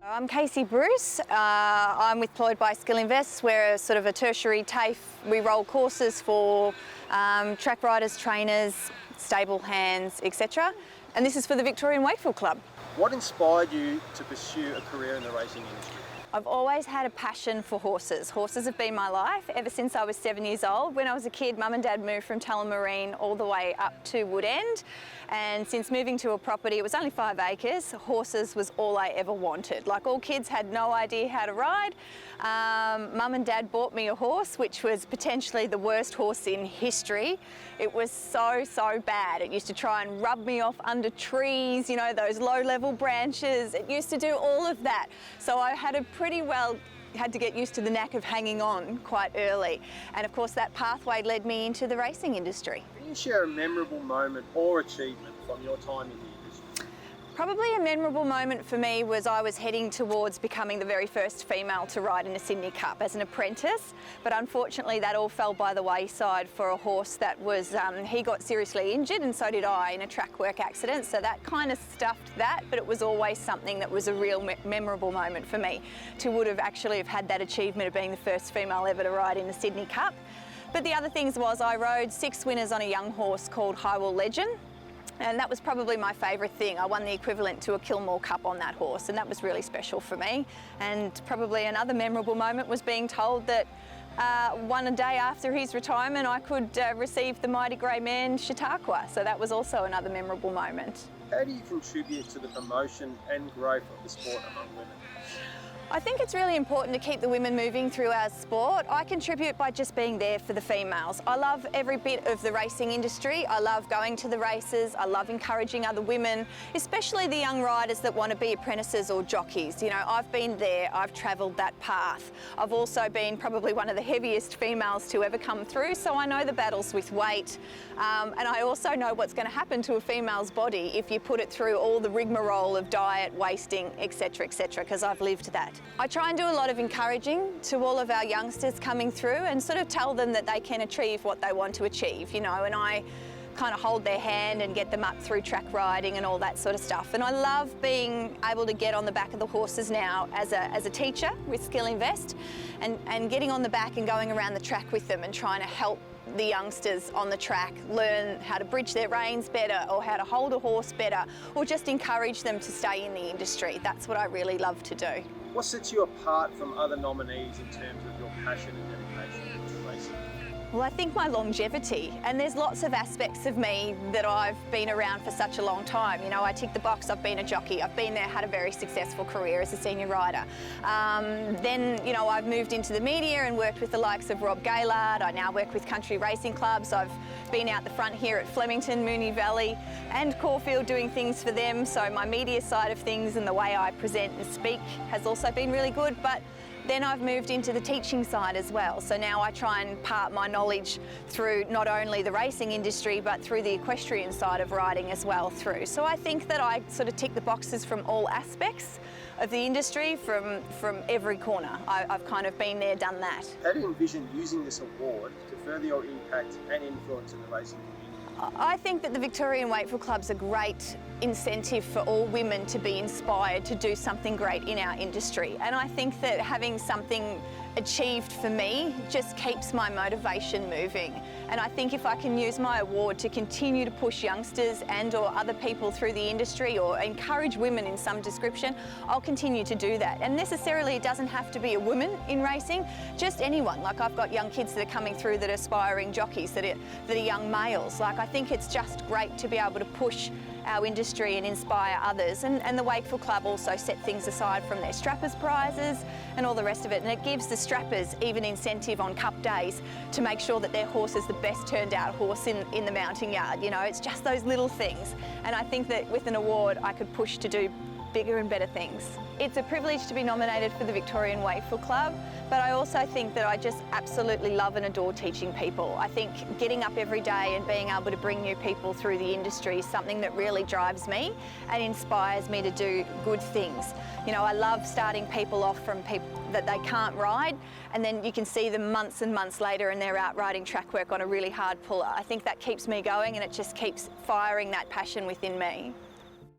I'm Casey Bruce. I'm employed by Skillinvest. We're a sort of a tertiary TAFE. We roll courses for track riders, trainers, stable hands, etc. And this is for the Victorian Wakeful Club. What inspired you to pursue a career in the racing industry? I've always had a passion for horses. Horses have been my life ever since I was 7 years old. When I was a kid, Mum and Dad moved from Tullamarine all the way up to Woodend. And since moving to a property, it was only 5 acres, horses was all I ever wanted. Like all kids, had no idea how to ride. Mum and Dad bought me a horse, which was potentially the worst horse in history. It was so bad. It used to try and rub me off under trees, you know, those low-level branches. It used to do all of that. So I had to get used to the knack of hanging on quite early. And of course that pathway led me into the racing industry. Can you share a memorable moment or achievement from your time in the industry? Probably a memorable moment for me was I was heading towards becoming the very first female to ride in a Sydney Cup as an apprentice, but unfortunately that all fell by the wayside for a horse that was, he got seriously injured and so did I in a track work accident, so that kind of stuffed that, but it was always something that was a real memorable moment for me to have had that achievement of being the first female ever to ride in the Sydney Cup. But the other things was I rode 6 winners on a young horse called Highwell Legend. And that was probably my favourite thing. I won the equivalent to a Kilmore Cup on that horse, and that was really special for me. And probably another memorable moment was being told that one day after his retirement I could receive the mighty grey man Chautauqua. So that was also another memorable moment. How do you contribute to the promotion and growth of the sport among women? I think it's really important to keep the women moving through our sport. I contribute by just being there for the females. I love every bit of the racing industry. I love going to the races. I love encouraging other women, especially the young riders that want to be apprentices or jockeys. You know, I've been there, I've travelled that path. I've also been probably one of the heaviest females to ever come through, so I know the battles with weight. And I also know what's going to happen to a female's body if you put it through all the rigmarole of diet, wasting, etc, because I've lived that. I try and do a lot of encouraging to all of our youngsters coming through and sort of tell them that they can achieve what they want to achieve, you know, and I kind of hold their hand and get them up through track riding and all that sort of stuff. And I love being able to get on the back of the horses now as a teacher with Skillinvest and getting on the back and going around the track with them and trying to help the youngsters on the track learn how to bridge their reins better or how to hold a horse better or just encourage them to stay in the industry. That's what I really love to do. What sets you apart from other nominees in terms of your passion and dedication to racing? Well, I think my longevity, and there's lots of aspects of me that I've been around for such a long time. You know, I tick the box, I've been a jockey, I've been there, had a very successful career as a senior rider. Then, you know, I've moved into the media and worked with the likes of Rob Gaylard. I now work with country racing clubs. I've been out the front here at Flemington, Moonee Valley and Caulfield doing things for them. So my media side of things and the way I present and speak has also been really good. But then I've moved into the teaching side as well. So now I try and part my knowledge through not only the racing industry, but through the equestrian side of riding as well through. So I think that I sort of tick the boxes from all aspects of the industry, from every corner. I've kind of been there, done that. How do you envision using this award to further your impact and influence in the racing community? I think that the Victorian Wakeful Club's a great incentive for all women to be inspired to do something great in our industry. And I think that having something achieved for me just keeps my motivation moving. And I think if I can use my award to continue to push youngsters and or other people through the industry or encourage women in some description, I'll continue to do that. And necessarily it doesn't have to be a woman in racing, just anyone. Like I've got young kids that are coming through that are aspiring jockeys, that are young males. Like I think it's just great to be able to push our industry and inspire others. And the Wakeful Club also set things aside from their strappers prizes and all the rest of it. And it gives the strappers even incentive on cup days to make sure that their horse is the best turned out horse in the mounting yard. You know, it's just those little things. And I think that with an award, I could push to do bigger and better things. It's a privilege to be nominated for the Victorian Wakeful Club, but I also think that I just absolutely love and adore teaching people. I think getting up every day and being able to bring new people through the industry is something that really drives me and inspires me to do good things. You know, I love starting people off from people that they can't ride, and then you can see them months and months later and they're out riding track work on a really hard puller. I think that keeps me going and it just keeps firing that passion within me.